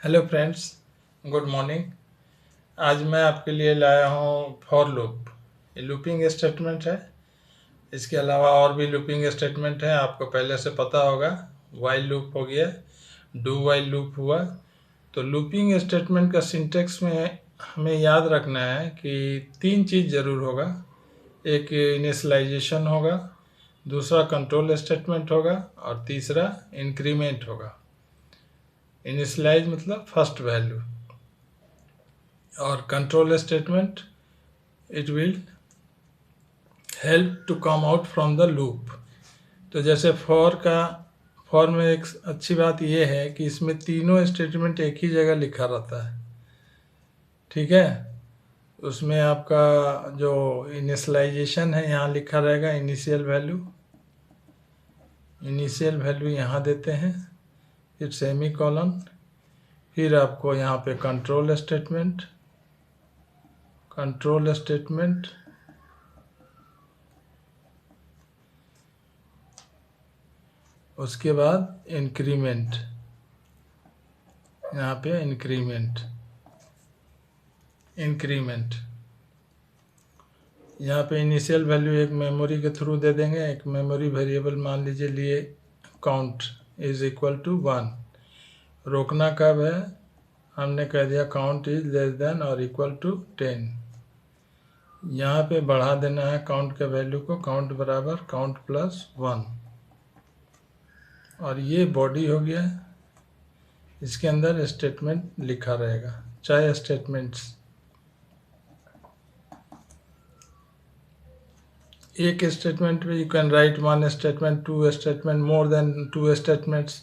Hello friends, good morning. आज मैं आपके लिए लाया हूँ फॉर लूप। ये लूपिंग स्टेटमेंट है। इसके अलावा और भी लूपिंग स्टेटमेंट है, आपको पहले से पता होगा। वाइल लूप हो गया, डू वाइल लूप हुआ। तो लूपिंग स्टेटमेंट का सिंटेक्स में हमें याद रखना है कि तीन चीज़ ज़रूर होगा। एक इनिशियलाइजेशन होगा, दूसरा कंट्रोल स्टेटमेंट होगा और तीसरा इंक्रीमेंट होगा। इनिशियलाइज मतलब फर्स्ट वैल्यू, और control statement it will help to come out from the loop. तो जैसे फॉर में एक अच्छी बात यह है कि इसमें तीनों स्टेटमेंट एक ही जगह लिखा रहता है। ठीक है, उसमें आपका जो इनिशियलाइजेशन है यहाँ लिखा रहेगा, इनिशियल वैल्यू यहाँ देते हैं, फिर सेमी कॉलन, फिर आपको यहाँ पे कंट्रोल स्टेटमेंट, उसके बाद इंक्रीमेंट, यहाँ पे इंक्रीमेंट यहाँ पे इनिशियल वैल्यू एक मेमोरी के थ्रू दे देंगे। एक मेमोरी वेरिएबल मान लीजिए लिए काउंट इज इक्वल टू 1। रोकना कब है, हमने कह दिया काउंट इज लेस देन और इक्वल टू 10। यहाँ पे बढ़ा देना है काउंट के वैल्यू को, काउंट बराबर काउंट प्लस 1, और ये बॉडी हो गया। इसके अंदर स्टेटमेंट लिखा रहेगा, चाहे स्टेटमेंट्स एक स्टेटमेंट में you can write one statement, two statement, more than two statements.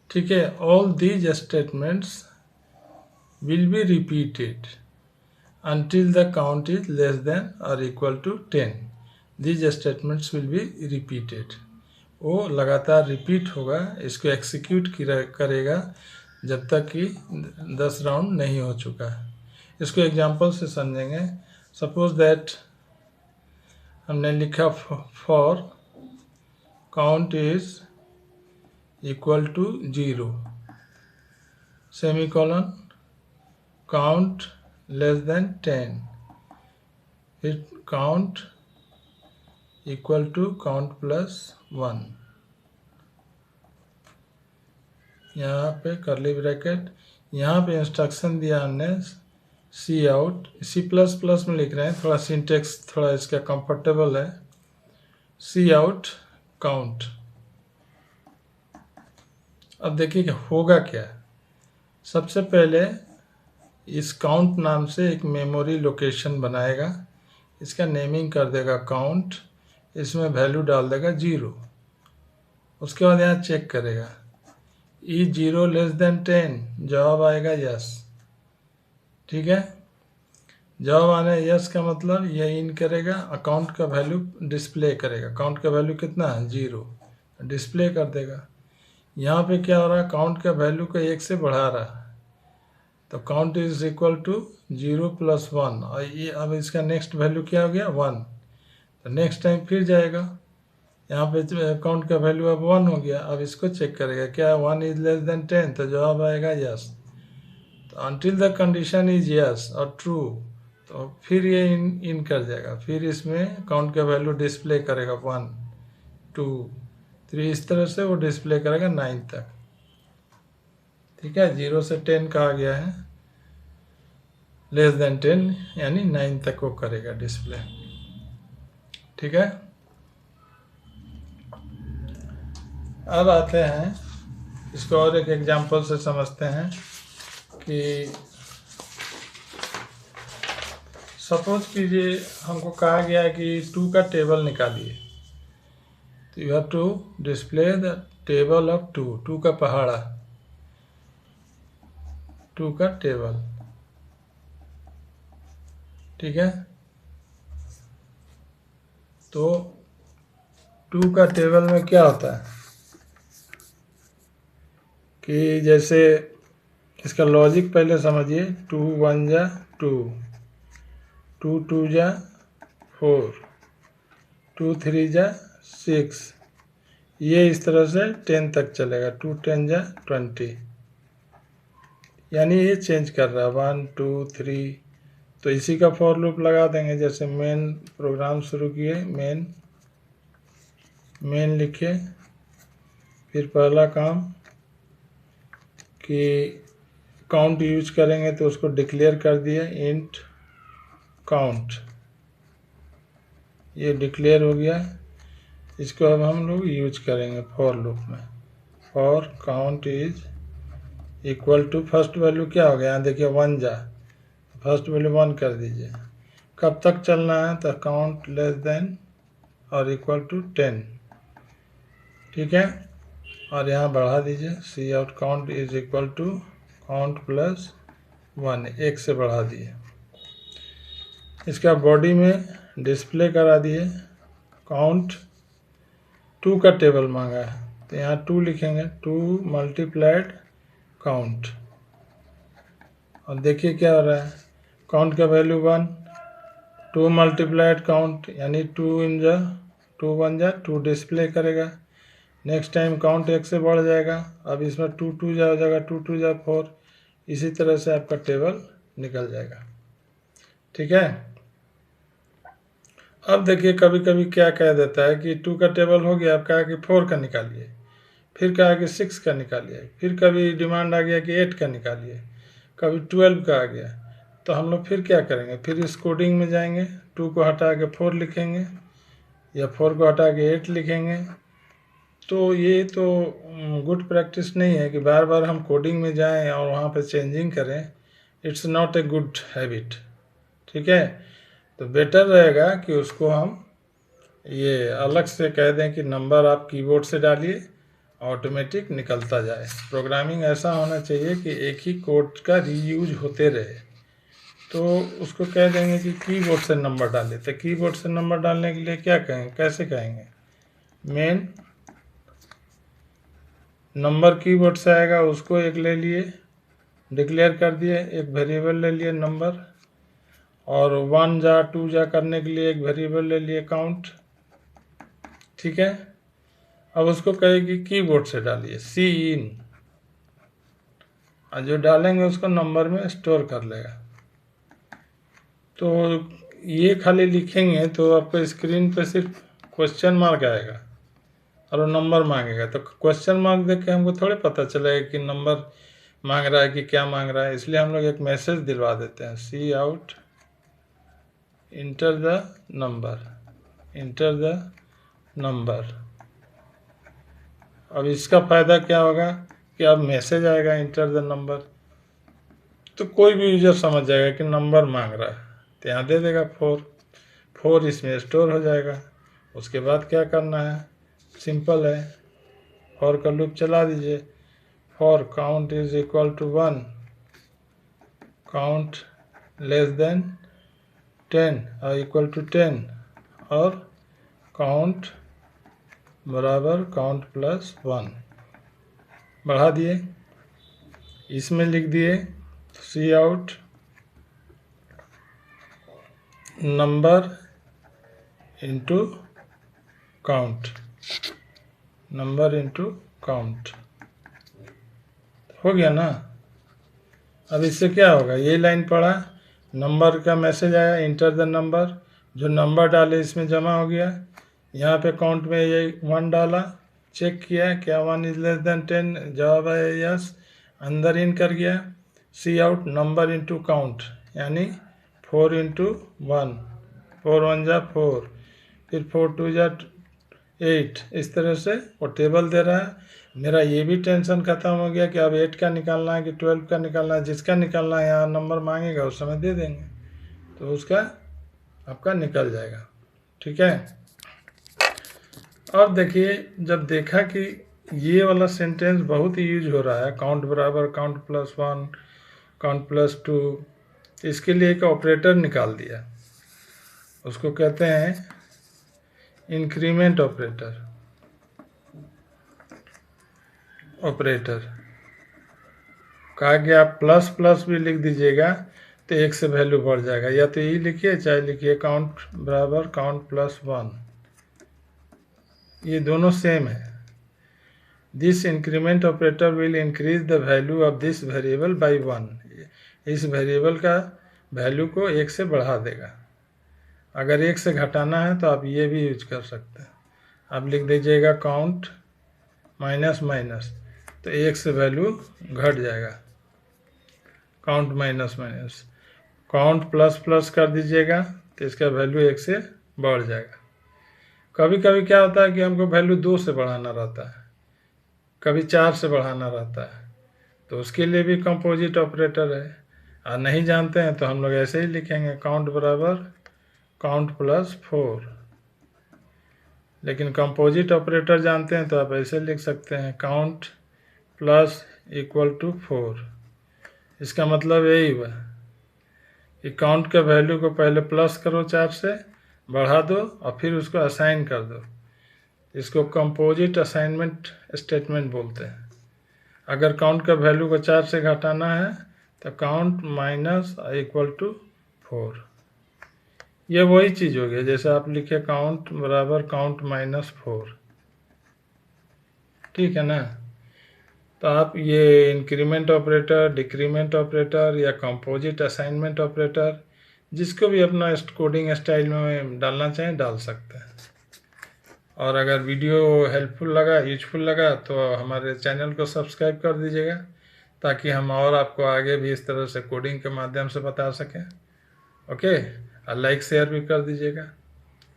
ठीक है, all these statements will be repeated until the count is less than or equal to 10. These statements will be repeated. वो लगातार repeat होगा, इसको execute करेगा जब तक कि 10 राउंड नहीं हो चुका है। इसको एग्जांपल से समझेंगे। सपोज दैट हमने लिखा for count is equal to 0, semicolon, count less than 10, फिर count equal to count plus 1, यहाँ पे करली ब्रैकेट, यहाँ पे इंस्ट्रक्शन दिया हमने सी आउट, C++ में लिख रहे हैं, थोड़ा सिंटेक्स थोड़ा इसका कंफर्टेबल है। सी आउट काउंट। अब देखिए कि होगा क्या। सबसे पहले इस काउंट नाम से एक मेमोरी लोकेशन बनाएगा, इसका नेमिंग कर देगा काउंट, इसमें वैल्यू डाल देगा 0। उसके बाद यहाँ चेक करेगा ई 0 लेस देन 10, जवाब आएगा यस। ठीक है, जवाब आने यस का मतलब ये इन करेगा, अकाउंट का वैल्यू डिस्प्ले करेगा। काउंट का वैल्यू कितना है, 0, डिस्प्ले कर देगा। यहाँ पे क्या हो रहा है, काउंट का वैल्यू को 1 से बढ़ा रहा है, तो count is equal to 0 plus 1, और ये अब इसका नेक्स्ट वैल्यू क्या हो गया, 1। तो नेक्स्ट टाइम फिर जाएगा, यहाँ पे काउंट का वैल्यू अब 1 हो गया। अब इसको चेक करेगा क्या 1 इज लेस देन 10, तो जवाब आएगा यस। तो until the condition is yes और ट्रू, तो फिर ये इन कर जाएगा, फिर इसमें काउंट का वैल्यू डिस्प्ले करेगा 1 2 3, इस तरह से वो डिस्प्ले करेगा 9 तक। ठीक है, 0 से 10 कहा गया है, लेस देन 10 यानी 9 तक वो करेगा डिस्प्ले। ठीक है, अब आते हैं इसको और एक एग्जांपल से समझते हैं कि सपोज कीजिए हमको कहा गया है कि 2 का टेबल निकालिए, तो you have to display the table of 2 का पहाड़ा, 2 का टेबल। ठीक है, तो 2 का टेबल में क्या होता है कि जैसे इसका लॉजिक पहले समझिए। 2 1 जा 2, 2 2 जा 4, 2 3 जा 6, ये इस तरह से 10 तक चलेगा। 2 10 जा 20, यानी ये चेंज कर रहा है 1 2 3। तो इसी का फॉर लूप लगा देंगे। जैसे मेन प्रोग्राम शुरू किए, मेन लिखे, फिर पहला काम कि काउंट यूज करेंगे तो उसको डिक्लेयर कर दिए इंट काउंट, ये डिक्लेयर हो गया। इसको अब हम लोग यूज करेंगे फॉर लूप में। For count is equal to, first value क्या हो गया, यहाँ देखिए 1 जा, फर्स्ट वैल्यू 1 कर दीजिए। कब तक चलना है, तो काउंट लेस देन और इक्वल टू 10, ठीक है। और यहाँ बढ़ा दीजिए, cout count is equal to count plus 1, 1 से बढ़ा दिए। इसका बॉडी में डिस्प्ले करा दिए काउंट 2 का टेबल मांगा है, तो यहाँ 2 लिखेंगे, 2 मल्टीप्लाइड काउंट। और देखिए क्या हो रहा है, काउंट का वैल्यू 1, 2 मल्टीप्लाइड काउंट यानी 2 इन जा 2 1 जा 2 डिस्प्ले करेगा। नेक्स्ट टाइम काउंट 1 से बढ़ जाएगा। अब इसमें 2 2 जा हो जाएगा, 2 2 जा 4। इसी तरह से आपका टेबल निकल जाएगा, ठीक है। अब देखिए कभी कभी क्या कह देता है कि 2 का टेबल हो गया, अब कहा कि 4 का निकालिए, फिर कहा कि 6 का निकालिए, फिर कभी डिमांड आ गया कि 8 का निकालिए, कभी 12 का आ गया। तो हम लोग फिर क्या करेंगे, फिर इस कोडिंग में जाएंगे, 2 को हटा के 4 लिखेंगे या 4 को हटा के 8 लिखेंगे। तो ये तो गुड प्रैक्टिस नहीं है कि बार बार हम कोडिंग में जाएं और वहाँ पे चेंजिंग करें। It's not a good habit, ठीक है। तो बेटर रहेगा कि उसको हम ये अलग से कह दें कि नंबर आप कीबोर्ड से डालिए, ऑटोमेटिक निकलता जाए। प्रोग्रामिंग ऐसा होना चाहिए कि एक ही कोड का रीयूज होते रहे। तो उसको कह देंगे कि कीबोर्ड से नंबर डाले, तो कीबोर्ड से नंबर डालने के लिए क्या कहेंगे, कैसे कहेंगे, मेन नंबर कीबोर्ड से आएगा, उसको एक ले लिए, डिक्लेयर कर दिए, एक वेरिएबल ले लिए नंबर, और 1 जा 2 जा करने के लिए एक वेरिएबल ले लिए काउंट, ठीक है। अब उसको कहेगी कीबोर्ड से डालिए सी इन, और जो डालेंगे उसको नंबर में स्टोर कर लेगा। तो ये खाली लिखेंगे तो आपको स्क्रीन पे सिर्फ क्वेश्चन मार्क आएगा और वो नंबर मांगेगा। तो क्वेश्चन मार्क देख के हमको थोड़े पता चलेगा कि नंबर मांग रहा है कि क्या मांग रहा है। इसलिए हम लोग एक मैसेज दिलवा देते हैं, cout enter the number, enter the number. अब इसका फ़ायदा क्या होगा कि अब मैसेज आएगा इंटर द नंबर, तो कोई भी यूजर समझ जाएगा कि नंबर मांग रहा है, तो यहाँ दे देगा 4 इसमें स्टोर हो जाएगा। उसके बाद क्या करना है, सिंपल है, फॉर का लूप चला दीजिए। For count is equal to 1, count less than 10 और इक्वल टू 10, और काउंट बराबर काउंट प्लस 1 बढ़ा दिए। इसमें लिख दिए cout number into count, number into count, हो गया ना। अब इससे क्या होगा, ये लाइन पढ़ा, नंबर का मैसेज आया इंटर द नंबर, जो नंबर डाले इसमें जमा हो गया। यहाँ पे काउंट में ये 1 डाला, चेक किया क्या 1 इज लेस देन 10, जवाब आया यस, अंदर इन कर गया। सी आउट नंबर इंटू काउंट यानी 4 इंटू 1, 4 1 जा 4, फिर 4 2 जा 8। इस तरह से वो टेबल दे रहा है। मेरा ये भी टेंशन ख़त्म हो गया कि अब 8 का निकालना है कि 12 का निकालना है। जिसका निकालना है यहाँ नंबर मांगेगा उस समय दे देंगे, तो उसका आपका निकल जाएगा, ठीक है। अब देखिए जब देखा कि ये वाला सेंटेंस बहुत ही यूज हो रहा है, काउंट बराबर काउंट प्लस 1, काउंट प्लस 2, इसके लिए एक ऑपरेटर निकाल दिया, उसको कहते हैं इंक्रीमेंट ऑपरेटर। कहा कि आप प्लस प्लस भी लिख दीजिएगा तो 1 से वैल्यू बढ़ जाएगा, या तो यही लिखिए चाहे लिखिए काउंट बराबर काउंट प्लस 1, ये दोनों सेम है। This increment operator will increase the value of this variable by 1। इस वेरिएबल का वैल्यू को 1 से बढ़ा देगा। अगर 1 से घटाना है तो आप ये भी यूज कर सकते हैं। आप लिख दीजिएगा काउंट माइनस माइनस, तो 1 से वैल्यू घट जाएगा। Count minus minus, count plus plus कर दीजिएगा तो इसका वैल्यू 1 से बढ़ जाएगा। कभी कभी क्या होता है कि हमको वैल्यू 2 से बढ़ाना रहता है, कभी 4 से बढ़ाना रहता है, तो उसके लिए भी कंपोजिट ऑपरेटर है। और नहीं जानते हैं तो हम लोग ऐसे ही लिखेंगे काउंट बराबर काउंट प्लस 4। लेकिन कंपोजिट ऑपरेटर जानते हैं तो आप ऐसे लिख सकते हैं काउंट प्लस इक्वल टू 4। इसका मतलब यही हुआ कि काउंट के वैल्यू को पहले प्लस करो 4 से, बढ़ा दो और फिर उसको असाइन कर दो। इसको कंपोजिट असाइनमेंट स्टेटमेंट बोलते हैं। अगर काउंट का वैल्यू को 4 से घटाना है तो काउंट माइनस इक्वल टू 4। ये वही चीज़ हो गया जैसे आप लिखे काउंट बराबर काउंट माइनस 4। ठीक है ना। तो आप ये इंक्रीमेंट ऑपरेटर, डिक्रीमेंट ऑपरेटर या कंपोजिट असाइनमेंट ऑपरेटर जिसको भी अपना कोडिंग स्टाइल में डालना चाहें डाल सकते हैं। और अगर वीडियो हेल्पफुल लगा, यूजफुल लगा तो हमारे चैनल को सब्सक्राइब कर दीजिएगा ताकि हम और आपको आगे भी इस तरह से कोडिंग के माध्यम से बता सकें। ओके, और लाइक शेयर भी कर दीजिएगा।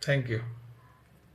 Thank you.